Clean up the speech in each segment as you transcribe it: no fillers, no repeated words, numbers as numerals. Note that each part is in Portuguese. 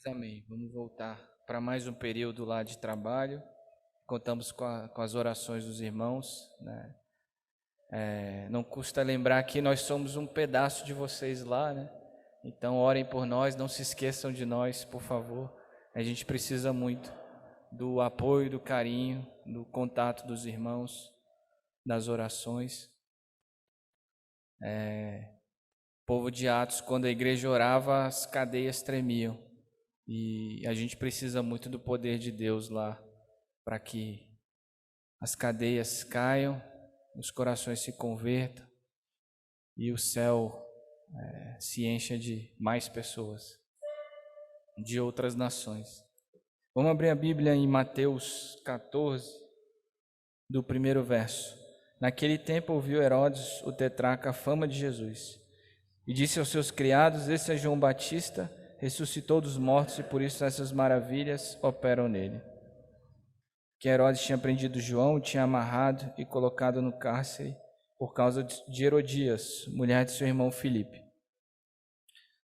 Amém. Vamos voltar para mais um período lá de trabalho. Contamos com as orações dos irmãos, né? Não custa lembrar que nós somos um pedaço de vocês lá, né? Então orem por nós, não se esqueçam de nós, por favor. A gente precisa muito do apoio, do carinho, do contato dos irmãos, das orações. O povo de Atos, quando a igreja orava, as cadeias tremiam. E a gente precisa muito do poder de Deus lá, para que as cadeias caiam, os corações se convertam e o céu se encha de mais pessoas, de outras nações. Vamos abrir a Bíblia em Mateus 14, do primeiro verso. Naquele tempo ouviu Herodes, o tetrarca, a fama de Jesus, e disse aos seus criados: Esse é João Batista, ressuscitou dos mortos, e por isso essas maravilhas operam nele. Que Herodes tinha prendido João, tinha amarrado e colocado no cárcere por causa de Herodias, mulher de seu irmão Filipe.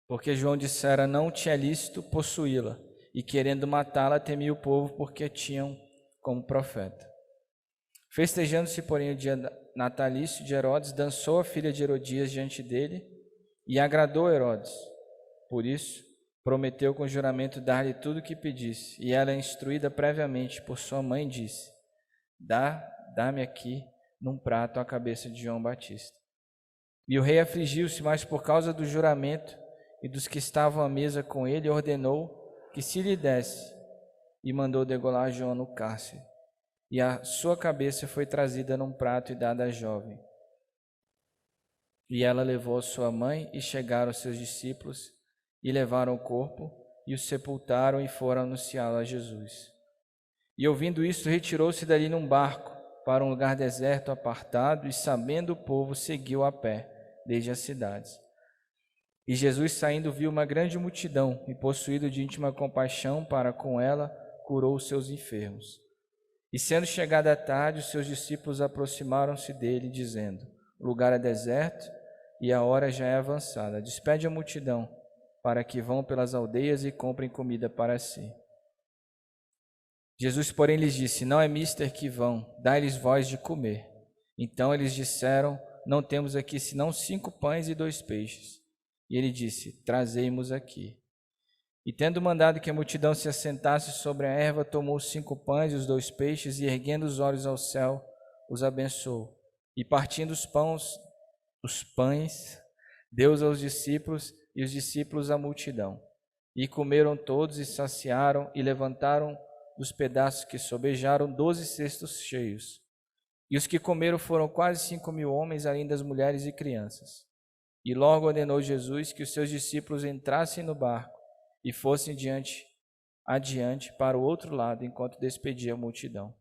Porque João dissera: não tinha lícito possuí-la, e querendo matá-la, temia o povo, porque tinham como profeta. Festejando-se, porém, o dia natalício de Herodes, dançou a filha de Herodias diante dele, e agradou Herodes. Por isso, prometeu com juramento dar-lhe tudo o que pedisse, e ela, instruída previamente por sua mãe, disse: Dá-me aqui num prato a cabeça de João Batista. E o rei afligiu-se, mas por causa do juramento e dos que estavam à mesa com ele, ordenou que se lhe desse, e mandou degolar João no cárcere. E a sua cabeça foi trazida num prato e dada à jovem. E ela levou a sua mãe, e chegaram seus discípulos, e levaram o corpo, e o sepultaram, e foram anunciá-lo a Jesus. E ouvindo isto, retirou-se dali num barco, para um lugar deserto, apartado, e sabendo o povo, seguiu a pé, desde as cidades. E Jesus, saindo, viu uma grande multidão, e possuído de íntima compaixão para com ela, curou os seus enfermos. E sendo chegada a tarde, os seus discípulos aproximaram-se dele, dizendo: O lugar é deserto, e a hora já é avançada. Despede a multidão, para que vão pelas aldeias e comprem comida para si. Jesus, porém, lhes disse: Não é mister que vão, dai-lhes vós de comer. Então eles disseram: Não temos aqui senão 5 pães e 2 peixes. E ele disse: Trazei-mos aqui. E tendo mandado que a multidão se assentasse sobre a erva, tomou os 5 pães e os 2 peixes, e erguendo os olhos ao céu, os abençoou. E partindo os pães, deu-os aos discípulos, e os discípulos à multidão. E comeram todos e saciaram, e levantaram dos pedaços que sobejaram 12 cestos cheios. E os que comeram foram quase 5.000 homens, além das mulheres e crianças. E logo ordenou Jesus que os seus discípulos entrassem no barco e fossem adiante para o outro lado, enquanto despedia a multidão.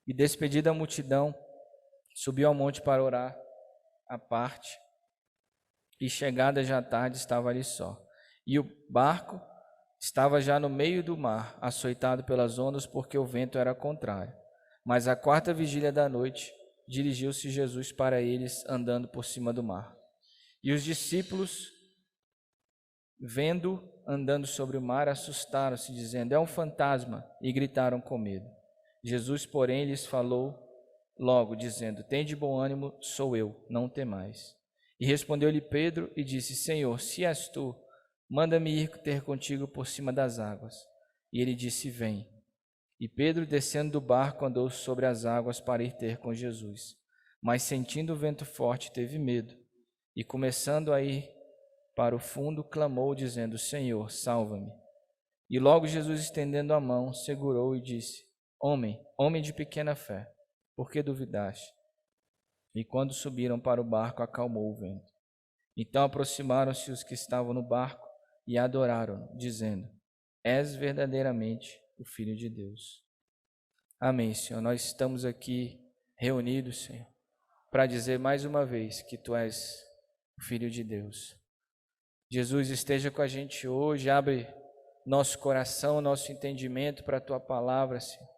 E despedida a multidão, subiu ao monte para orar à parte, e chegada já tarde estava ali só. E o barco estava já no meio do mar, açoitado pelas ondas, porque o vento era contrário. Mas à 4ª vigília da noite, dirigiu-se Jesus para eles, andando por cima do mar. E os discípulos, vendo andando sobre o mar, assustaram-se, dizendo: É um fantasma, e gritaram com medo. Jesus, porém, lhes falou logo, dizendo: Tende bom ânimo, sou eu, não temais. E respondeu-lhe Pedro e disse: Senhor, se és tu, manda-me ir ter contigo por cima das águas. E ele disse: Vem. E Pedro, descendo do barco, andou sobre as águas para ir ter com Jesus. Mas sentindo o vento forte, teve medo, e começando a ir para o fundo, clamou, dizendo: Senhor, salva-me. E logo Jesus, estendendo a mão, segurou e disse: Homem de pequena fé, por que duvidaste? E quando subiram para o barco, acalmou o vento. Então aproximaram-se os que estavam no barco e adoraram, dizendo: És verdadeiramente o Filho de Deus. Amém, Senhor. Nós estamos aqui reunidos, Senhor, para dizer mais uma vez que Tu és o Filho de Deus. Jesus, esteja com a gente hoje, abre nosso coração, nosso entendimento para a Tua palavra, Senhor.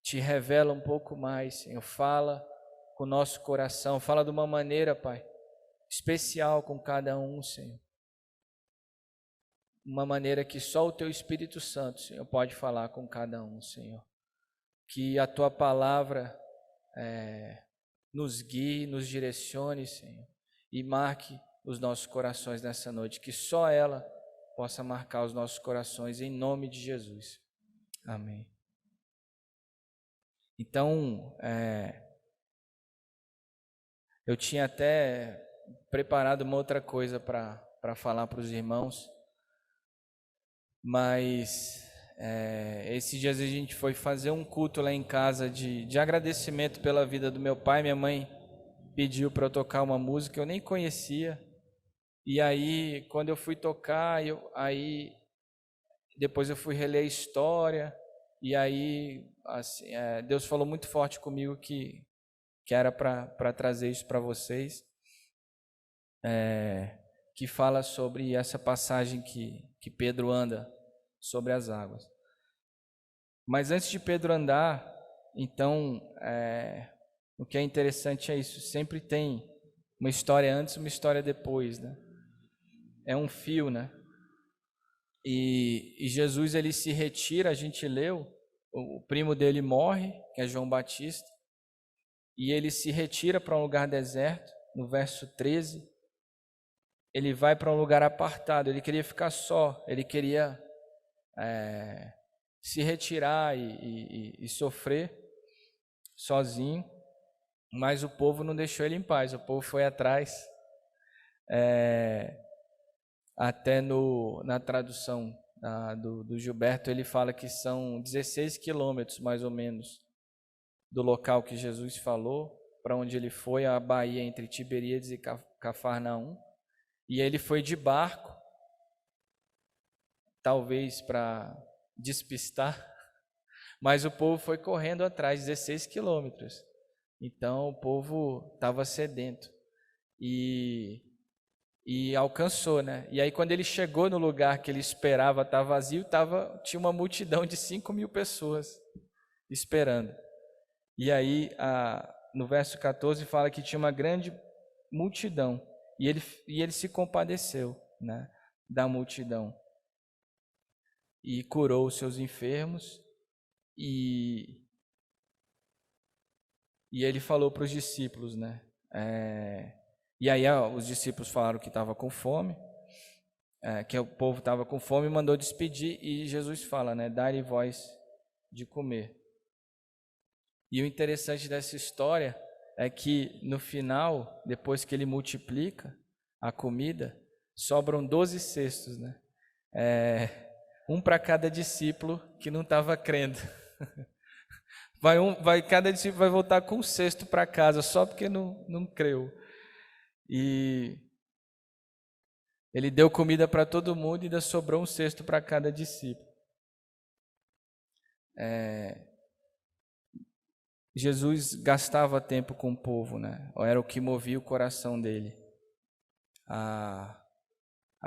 Te revela um pouco mais, Senhor. Fala com o nosso coração, fala de uma maneira, Pai, especial com cada um, Senhor. uma maneira que só o Teu Espírito Santo, Senhor, pode falar com cada um, Senhor. Que a Tua palavra nos guie, nos direcione, Senhor, e marque os nossos corações nessa noite, que só ela possa marcar os nossos corações, em nome de Jesus. Amém. Então, eu tinha até preparado uma outra coisa para falar para os irmãos, mas esses dias a gente foi fazer um culto lá em casa de agradecimento pela vida do meu pai. Minha mãe pediu para eu tocar uma música que eu nem conhecia, e aí quando eu fui tocar, depois eu fui reler a história, e aí assim, Deus falou muito forte comigo que era para trazer isso para vocês, que fala sobre essa passagem que Pedro anda sobre as águas. Mas antes de Pedro andar, então, o que é interessante é isso, sempre tem uma história antes e uma história depois, né? É um fio, né? E Jesus, ele se retira, a gente leu, o primo dele morre, que é João Batista, e ele se retira para um lugar deserto, no verso 13, ele vai para um lugar apartado, ele queria ficar só, ele queria se retirar e sofrer sozinho, mas o povo não deixou ele em paz, o povo foi atrás, até na tradução do Gilberto, ele fala que são 16 quilômetros, mais ou menos, do local que Jesus falou, para onde ele foi, a baía entre Tiberíades e Cafarnaum, e ele foi de barco, talvez para despistar, mas o povo foi correndo atrás, 16 quilômetros, então o povo estava sedento, e alcançou, né? E aí quando ele chegou no lugar que ele esperava estar vazio, tinha uma multidão de 5.000 pessoas esperando. E aí no verso 14 fala que tinha uma grande multidão, e ele se compadeceu, né, da multidão, e curou os seus enfermos, e ele falou para os discípulos, né, e aí os discípulos falaram que estava com fome, que o povo estava com fome, e mandou despedir, e Jesus fala, né, dai-lhe vós de comer. E o interessante dessa história é que no final, depois que ele multiplica a comida, sobram 12 cestos, né? Um para cada discípulo que não estava crendo. Cada discípulo vai voltar com um cesto para casa, só porque não creu. E ele deu comida para todo mundo e ainda sobrou um cesto para cada discípulo. Jesus gastava tempo com o povo, né? Era o que movia o coração dele. Há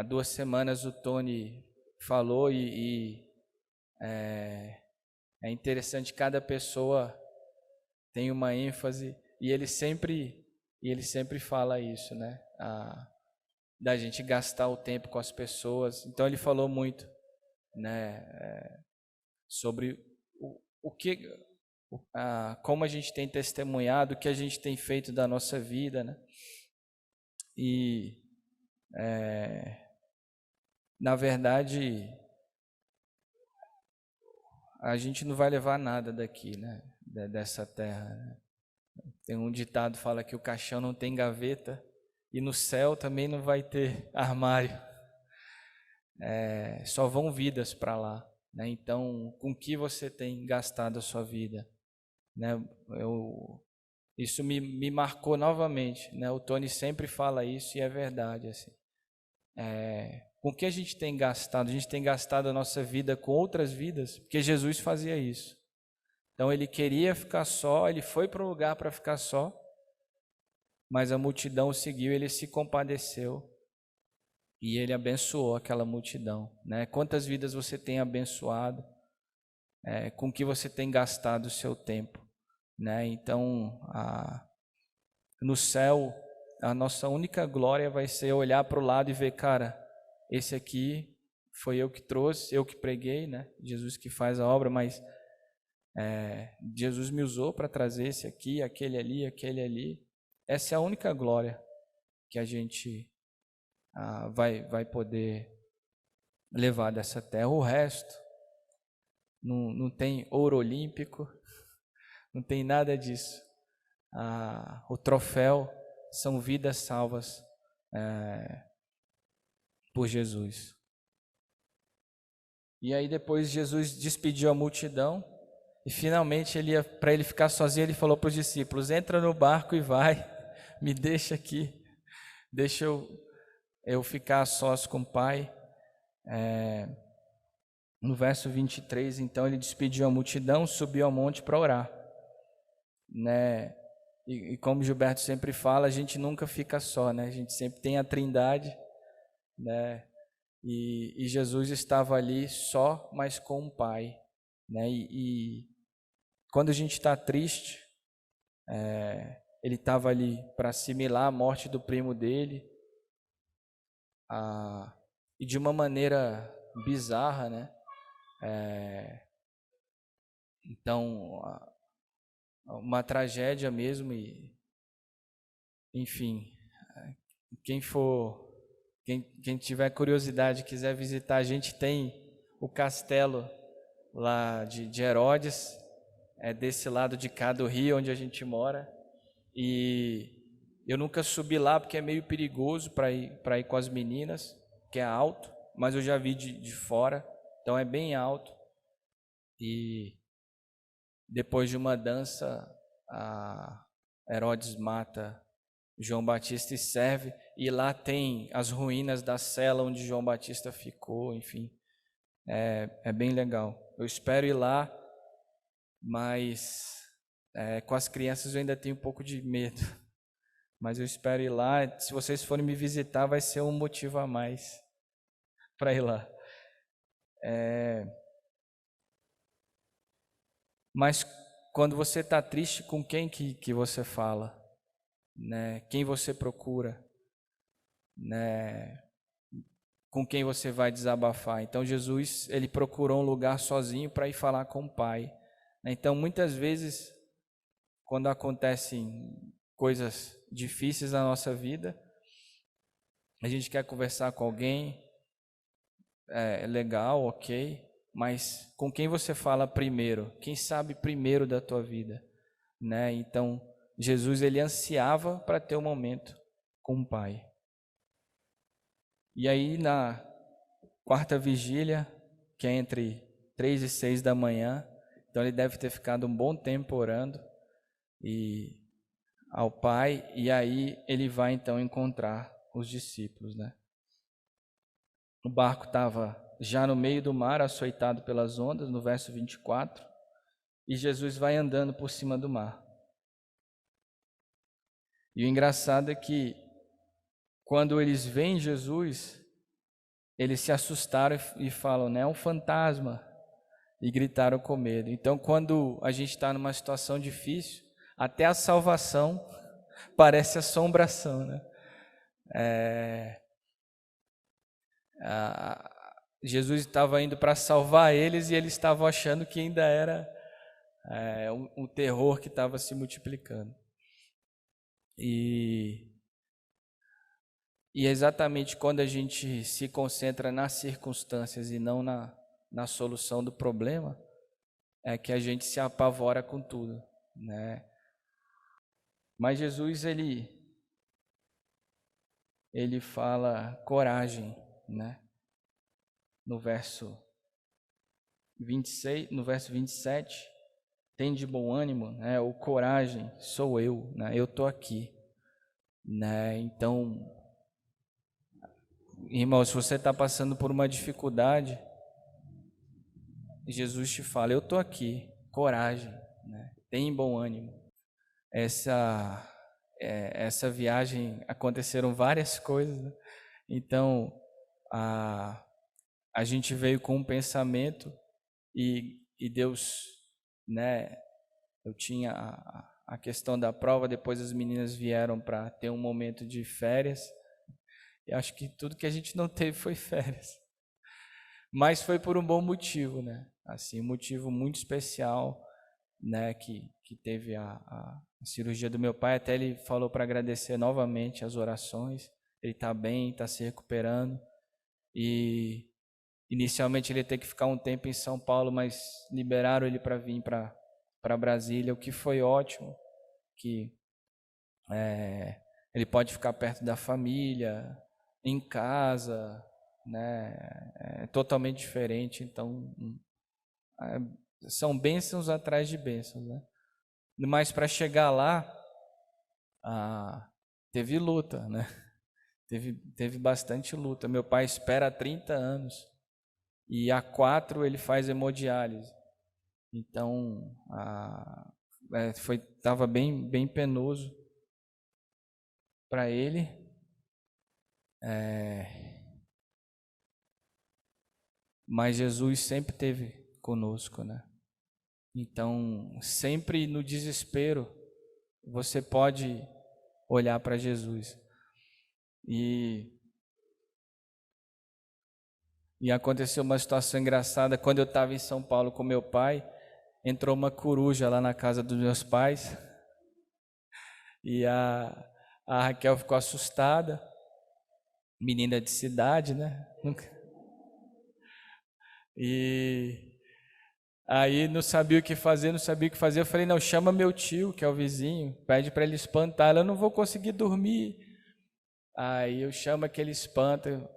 2 semanas o Tony falou e é interessante, cada pessoa tem uma ênfase, e ele sempre fala isso, né? Da gente gastar o tempo com as pessoas. Então ele falou muito, né, sobre o que, como a gente tem testemunhado, o que a gente tem feito da nossa vida, né? E na verdade a gente não vai levar nada daqui, né, dessa terra, né? Tem um ditado que fala que o caixão não tem gaveta, e no céu também não vai ter armário, só vão vidas para lá, né? Então, com que você tem gastado a sua vida, né? Isso me marcou novamente, né? O Tony sempre fala isso e é verdade, assim. Com que a gente tem gastado? A gente tem gastado a nossa vida com outras vidas, porque Jesus fazia isso. Então ele queria ficar só, ele foi para um lugar para ficar só, mas a multidão o seguiu, ele se compadeceu e ele abençoou aquela multidão, né? Quantas vidas você tem abençoado? Com que você tem gastado o seu tempo, né? Então, no céu, a nossa única glória vai ser olhar para o lado e ver, cara, esse aqui foi eu que trouxe, eu que preguei, né? Jesus que faz a obra, mas Jesus me usou para trazer esse aqui, aquele ali, aquele ali. Essa é a única glória que a gente vai poder levar dessa terra. O resto não tem ouro olímpico, não tem nada disso. O troféu são vidas salvas por Jesus. E aí depois Jesus despediu a multidão e finalmente para ele ficar sozinho, ele falou para os discípulos: entra no barco e vai, me deixa aqui, deixa eu ficar a sós com o Pai. No verso 23, então, ele despediu a multidão, subiu ao monte para orar, né? E como Gilberto sempre fala, a gente nunca fica só, né? A gente sempre tem a Trindade, né? E Jesus estava ali só, mas com o Pai, né? E quando a gente está triste, ele estava ali para assimilar a morte do primo dele, e de uma maneira bizarra, né? Então, uma tragédia mesmo, e enfim, quem tiver curiosidade, quiser visitar, a gente tem o castelo lá de Herodes, desse lado de cá do rio onde a gente mora, e eu nunca subi lá porque é meio perigoso para ir com as meninas, que é alto, mas eu já vi de fora, então é bem alto. E depois de uma dança, Herodes mata João Batista e serve, e lá tem as ruínas da cela onde João Batista ficou, enfim, é bem legal. Eu espero ir lá, mas com as crianças eu ainda tenho um pouco de medo, mas eu espero ir lá. Se vocês forem me visitar, vai ser um motivo a mais para ir lá. Mas quando você está triste, com quem que você fala? Né? Quem você procura? Né? Com quem você vai desabafar? Então Jesus, ele procurou um lugar sozinho para ir falar com o Pai. Então muitas vezes, quando acontecem coisas difíceis na nossa vida, a gente quer conversar com alguém, é legal, ok, mas com quem você fala primeiro? Quem sabe primeiro da tua vida? Né? Então Jesus, ele ansiava para ter um momento com o Pai. E aí na quarta vigília, que é entre 3 e 6 da manhã, então ele deve ter ficado um bom tempo orando ao Pai, e aí ele vai então encontrar os discípulos, né? O barco estava já no meio do mar, açoitado pelas ondas, no verso 24, e Jesus vai andando por cima do mar. E o engraçado é que quando eles veem Jesus, eles se assustaram e falam, né, é um fantasma, e gritaram com medo. Então, quando a gente está numa situação difícil, até a salvação parece assombração, né? Jesus estava indo para salvar eles e eles estavam achando que ainda era um terror que estava se multiplicando. E exatamente quando a gente se concentra nas circunstâncias e não na solução do problema, é que a gente se apavora com tudo, né? Mas Jesus, ele fala coragem, né? No verso 26, no verso 27, tem de bom ânimo, né? O coragem sou eu, né? Eu estou aqui, né? Então, irmão, se você está passando por uma dificuldade, Jesus te fala, eu estou aqui, coragem, né? Tem bom ânimo. Essa viagem aconteceram várias coisas, né? Então a gente veio com um pensamento e Deus, né? Eu tinha a questão da prova, depois as meninas vieram para ter um momento de férias. E acho que tudo que a gente não teve foi férias. Mas foi por um bom motivo, né? Assim, um motivo muito especial, né? Que teve a cirurgia do meu pai. Até ele falou para agradecer novamente as orações. Ele está bem, está se recuperando. E inicialmente ele ia ter que ficar um tempo em São Paulo, mas liberaram ele para vir para Brasília, o que foi ótimo, que ele pode ficar perto da família, em casa, né? É totalmente diferente. Então, são bênçãos atrás de bênçãos, né? Mas para chegar lá, teve luta, né? Teve bastante luta. Meu pai espera há 30 anos e há 4 ele faz hemodiálise. Então, estava bem penoso para ele. Mas Jesus sempre esteve conosco, né? Então, sempre no desespero, você pode olhar para Jesus. E aconteceu uma situação engraçada. Quando eu estava em São Paulo com meu pai, entrou uma coruja lá na casa dos meus pais. E a Raquel ficou assustada. Menina de cidade, né? E aí não sabia o que fazer. Eu falei, não, chama meu tio, que é o vizinho, pede para ele espantar ela, eu não vou conseguir dormir. Aí eu chamo aquele espanta,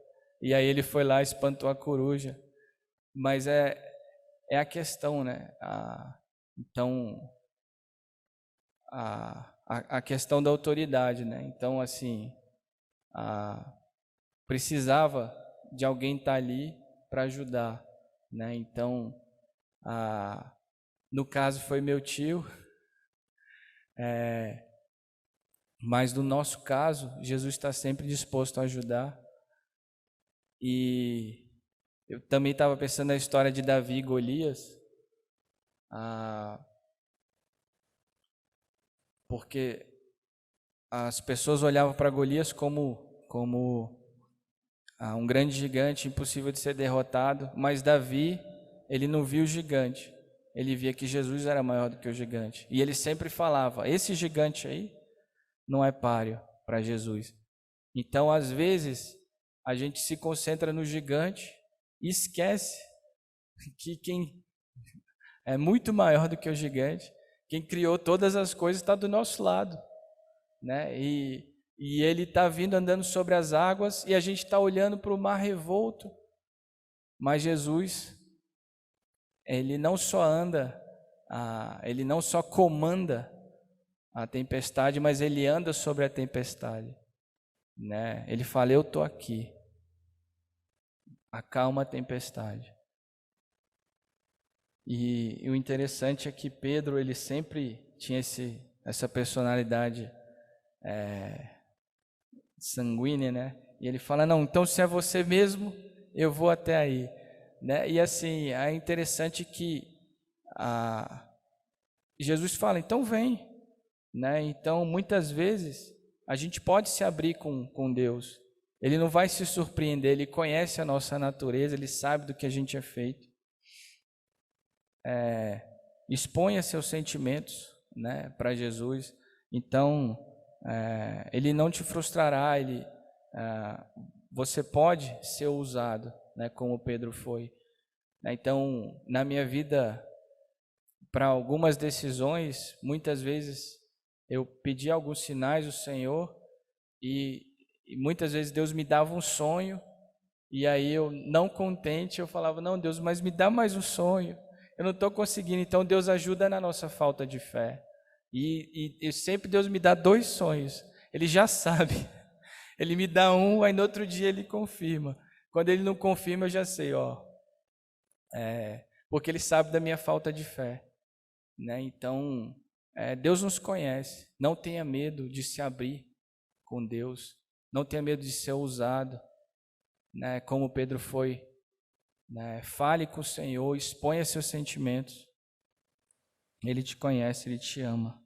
e aí ele foi lá e espantou a coruja. Mas é a questão, né? Então, a questão da autoridade, né? Então, assim, precisava de alguém estar ali para ajudar, né? Então, no caso foi meu tio, mas no nosso caso, Jesus está sempre disposto a ajudar. E eu também estava pensando na história de Davi e Golias, porque as pessoas olhavam para Golias como um grande gigante impossível de ser derrotado, mas Davi, ele não viu o gigante, ele via que Jesus era maior do que o gigante. E ele sempre falava, esse gigante aí não é páreo para Jesus. Então, às vezes, a gente se concentra no gigante e esquece que quem é muito maior do que o gigante, quem criou todas as coisas está do nosso lado, né? E ele está vindo andando sobre as águas e a gente está olhando para o mar revolto, mas Jesus, ele não só ele não só comanda a tempestade, mas ele anda sobre a tempestade, né? Ele fala, eu estou aqui, acalma a tempestade. E o interessante é que Pedro, ele sempre tinha essa personalidade sanguínea, né? E ele fala, não, então se é você mesmo, eu vou até aí, né? E assim, é interessante que Jesus fala, então vem, né? Então, muitas vezes, a gente pode se abrir com Deus. Ele não vai se surpreender, ele conhece a nossa natureza, ele sabe do que a gente é feito. Exponha seus sentimentos, né, para Jesus. Então, ele não te frustrará, você pode ser usado, né, como Pedro foi. Então, na minha vida, para algumas decisões, muitas vezes eu pedi alguns sinais do Senhor e muitas vezes Deus me dava um sonho e aí eu, não contente, eu falava, não, Deus, mas me dá mais um sonho. Eu não estou conseguindo. Então Deus ajuda na nossa falta de fé. E sempre Deus me dá 2 sonhos. Ele já sabe. Ele me dá um, aí no outro dia ele confirma. Quando ele não confirma, eu já sei, porque ele sabe da minha falta de fé, né? Então, Deus nos conhece. Não tenha medo de se abrir com Deus. Não tenha medo de ser ousado, né? Como Pedro foi. Né? Fale com o Senhor, exponha seus sentimentos. Ele te conhece, Ele te ama.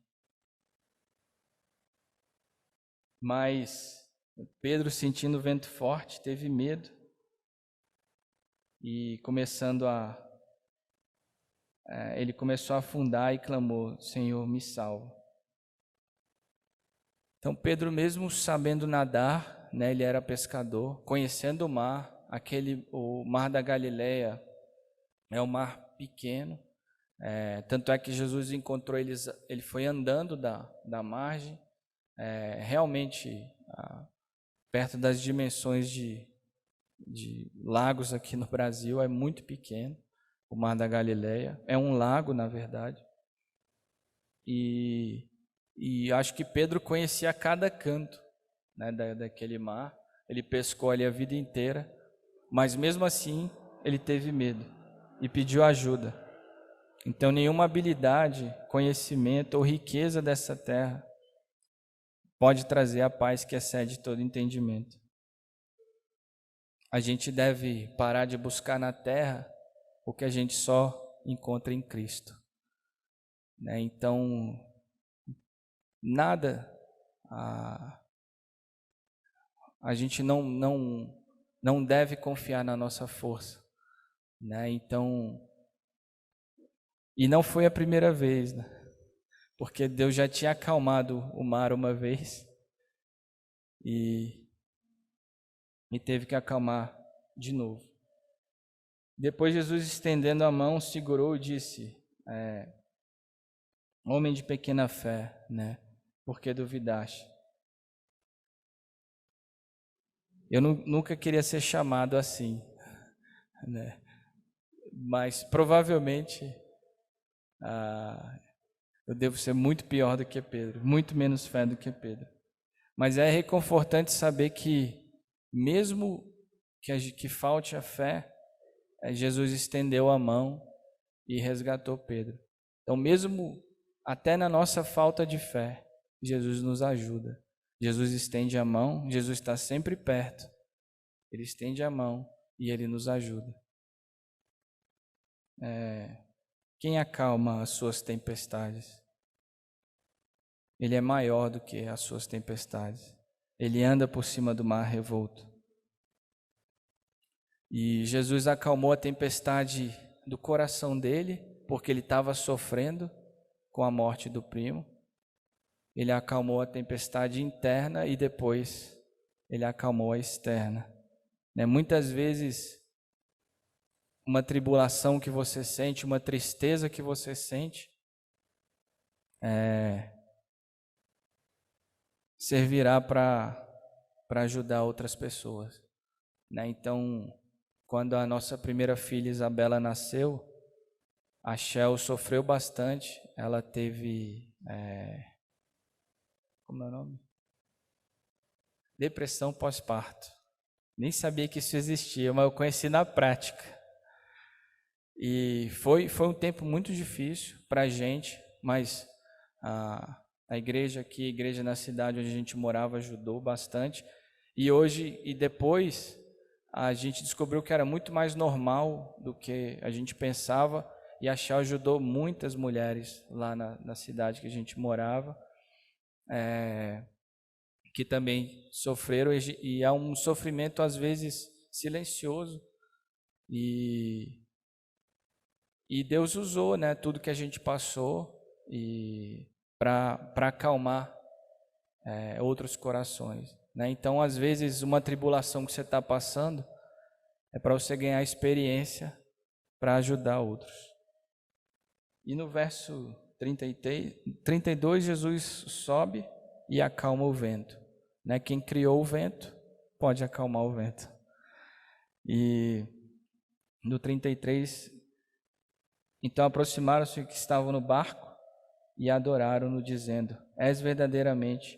Mas Pedro, sentindo o vento forte, teve medo. e ele começou a afundar e clamou: Senhor, me salva. Então Pedro, mesmo sabendo nadar, né, ele era pescador, conhecendo o mar, o mar da Galileia é um mar pequeno, tanto é que Jesus encontrou eles, ele foi andando da margem, realmente perto das dimensões de lagos aqui no Brasil, é muito pequeno, o mar da Galileia, é um lago na verdade, e acho que Pedro conhecia cada canto, né, daquele mar, ele pescou ali a vida inteira, mas mesmo assim ele teve medo e pediu ajuda. Então nenhuma habilidade, conhecimento ou riqueza dessa terra pode trazer a paz que excede todo entendimento. A gente deve parar de buscar na terra o que a gente só encontra em Cristo, né? Então nada, a gente não deve confiar na nossa força, né? Então, e não foi a primeira vez, né? Porque Deus já tinha acalmado o mar uma vez e teve que acalmar de novo. Depois Jesus, estendendo a mão, segurou e disse: homem de pequena fé, né? Por que duvidaste? Eu nunca queria ser chamado assim, né? Mas provavelmente eu devo ser muito pior do que Pedro, muito menos fé do que Pedro. Mas é reconfortante saber que mesmo que falte a fé, Jesus estendeu a mão e resgatou Pedro. Então mesmo até na nossa falta de fé, Jesus nos ajuda. Jesus estende a mão, Jesus está sempre perto. Ele estende a mão e Ele nos ajuda. Quem acalma as suas tempestades? Ele é maior do que as suas tempestades. Ele anda por cima do mar revolto. E Jesus acalmou a tempestade do coração dele, porque ele estava sofrendo com a morte do primo. Ele acalmou a tempestade interna e depois ele acalmou a externa. Muitas vezes, uma tribulação que você sente, uma tristeza que você sente, servirá para ajudar outras pessoas, né? Então, quando a nossa primeira filha Isabela nasceu, a Shell sofreu bastante. Ela teve, como é o nome? Depressão pós-parto. Nem sabia que isso existia, mas eu conheci na prática. E foi um tempo muito difícil para a gente, mas a igreja aqui, a igreja na cidade onde a gente morava, ajudou bastante. E depois, a gente descobriu que era muito mais normal do que a gente pensava, e a Shell ajudou muitas mulheres lá na cidade que a gente morava, que também sofreram, e há um sofrimento às vezes silencioso, e Deus usou, né, tudo que a gente passou para acalmar outros corações, né? Então, às vezes, uma tribulação que você está passando é para você ganhar experiência para ajudar outros. E no verso 32, Jesus sobe e acalma o vento, né? Quem criou o vento pode acalmar o vento. E no 33, então aproximaram-se os que estavam no barco e adoraram-no, dizendo: És verdadeiramente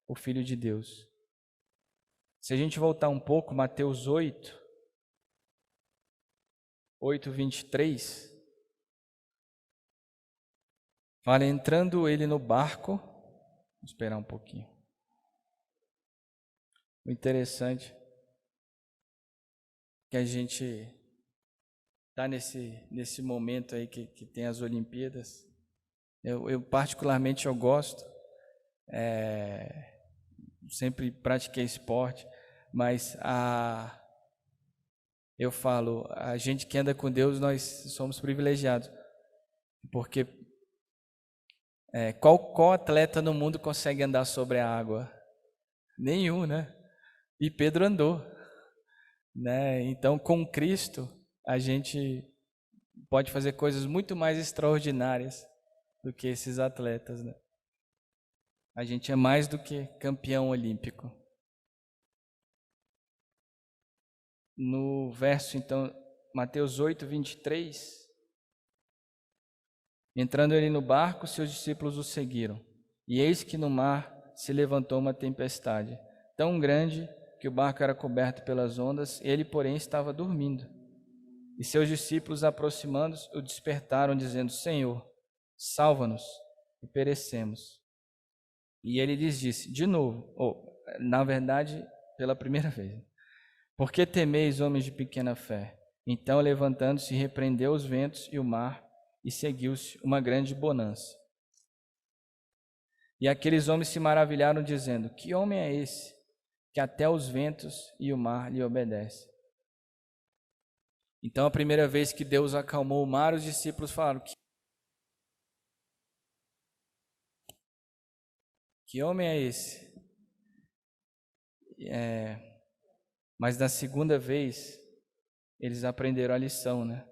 o Filho de Deus. Se a gente voltar um pouco, Mateus 8:23, fala: entrando ele no barco, vou esperar um pouquinho. O interessante é que a gente está nesse momento aí que tem as Olimpíadas. Eu particularmente gosto, sempre pratiquei esporte, mas eu falo, a gente que anda com Deus, nós somos privilegiados, porque qual atleta no mundo consegue andar sobre a água? Nenhum, né? E Pedro andou, né? Então, com Cristo, a gente pode fazer coisas muito mais extraordinárias do que esses atletas, né? A gente é mais do que campeão olímpico. No verso, então, Mateus 8, 23, entrando ele no barco, seus discípulos o seguiram. E eis que no mar se levantou uma tempestade, tão grande que o barco era coberto pelas ondas, ele, porém, estava dormindo. E seus discípulos, aproximando-se, o despertaram, dizendo: Senhor, salva-nos, e perecemos. E ele lhes disse, de novo, na verdade, pela primeira vez: Por que temeis, homens de pequena fé? Então, levantando-se, repreendeu os ventos e o mar, e seguiu-se uma grande bonança. E aqueles homens se maravilharam, dizendo: Que homem é esse, que até os ventos e o mar lhe obedecem? Então, a primeira vez que Deus acalmou o mar, os discípulos falaram: Que homem é esse? Mas na segunda vez, eles aprenderam a lição, né?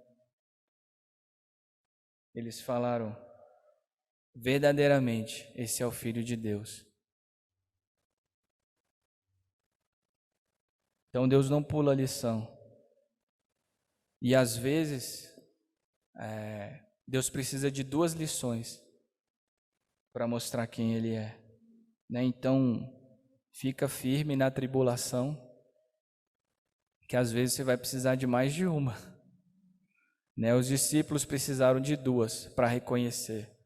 Eles falaram: verdadeiramente, esse é o Filho de Deus. Então Deus não pula a lição. E às vezes, Deus precisa de duas lições para mostrar quem Ele é, né? Então, fica firme na tribulação, que às vezes você vai precisar de mais de uma, né? Os discípulos precisaram de duas para reconhecer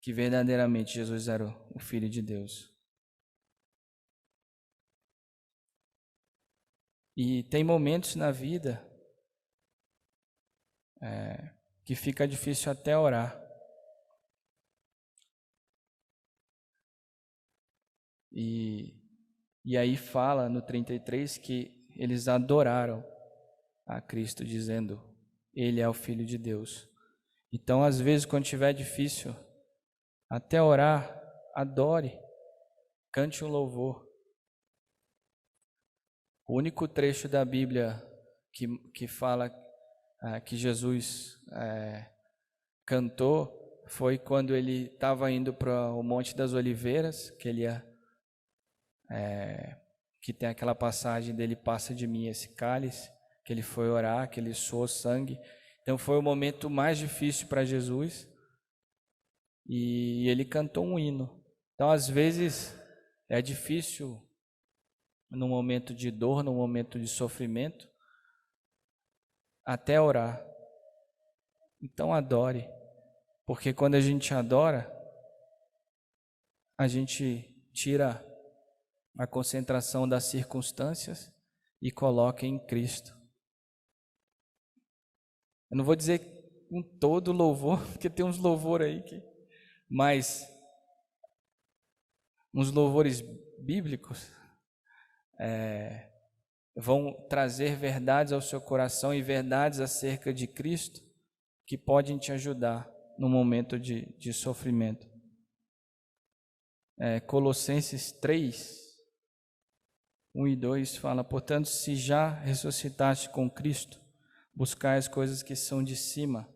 que verdadeiramente Jesus era o Filho de Deus. E tem momentos na vida que fica difícil até orar. E aí fala no 33 que eles adoraram a Cristo, dizendo: Ele é o Filho de Deus. Então, às vezes, quando estiver difícil, até orar, adore, cante um louvor. O único trecho da Bíblia que fala que Jesus cantou foi quando ele estava indo para o Monte das Oliveiras, que ele que tem aquela passagem dele: passa de mim esse cálice, que ele foi orar, que ele suou sangue. Então foi o momento mais difícil para Jesus e ele cantou um hino. Então às vezes é difícil num momento de dor, num momento de sofrimento, até orar. Então adore, porque quando a gente adora, a gente tira a concentração das circunstâncias e coloca em Cristo. Eu não vou dizer com todo louvor, porque tem uns louvor aí mas uns louvores bíblicos vão trazer verdades ao seu coração e verdades acerca de Cristo que podem te ajudar no momento de sofrimento. Colossenses 3, 1 e 2 fala: Portanto, se já ressuscitaste com Cristo, buscai as coisas que são de cima,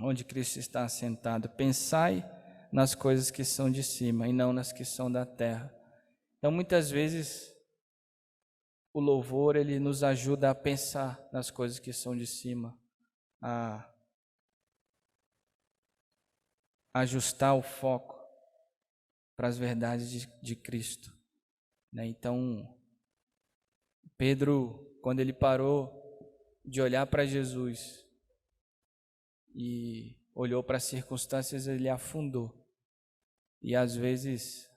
onde Cristo está assentado. Pensai nas coisas que são de cima e não nas que são da terra. Então, muitas vezes, o louvor, ele nos ajuda a pensar nas coisas que são de cima, a ajustar o foco para as verdades de Cristo, né? Então, Pedro, quando ele parou de olhar para Jesus e olhou para as circunstâncias, ele afundou. E às vezes,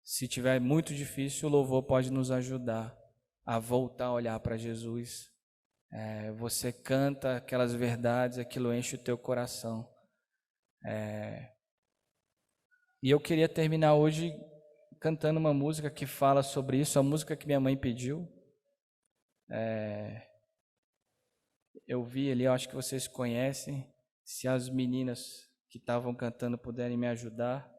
se tiver muito difícil, o louvor pode nos ajudar a voltar a olhar para Jesus. Você canta aquelas verdades, aquilo enche o teu coração. E eu queria terminar hoje cantando uma música que fala sobre isso, a música que minha mãe pediu. Eu vi ali, eu acho que vocês conhecem. Se as meninas que estavam cantando puderem me ajudar.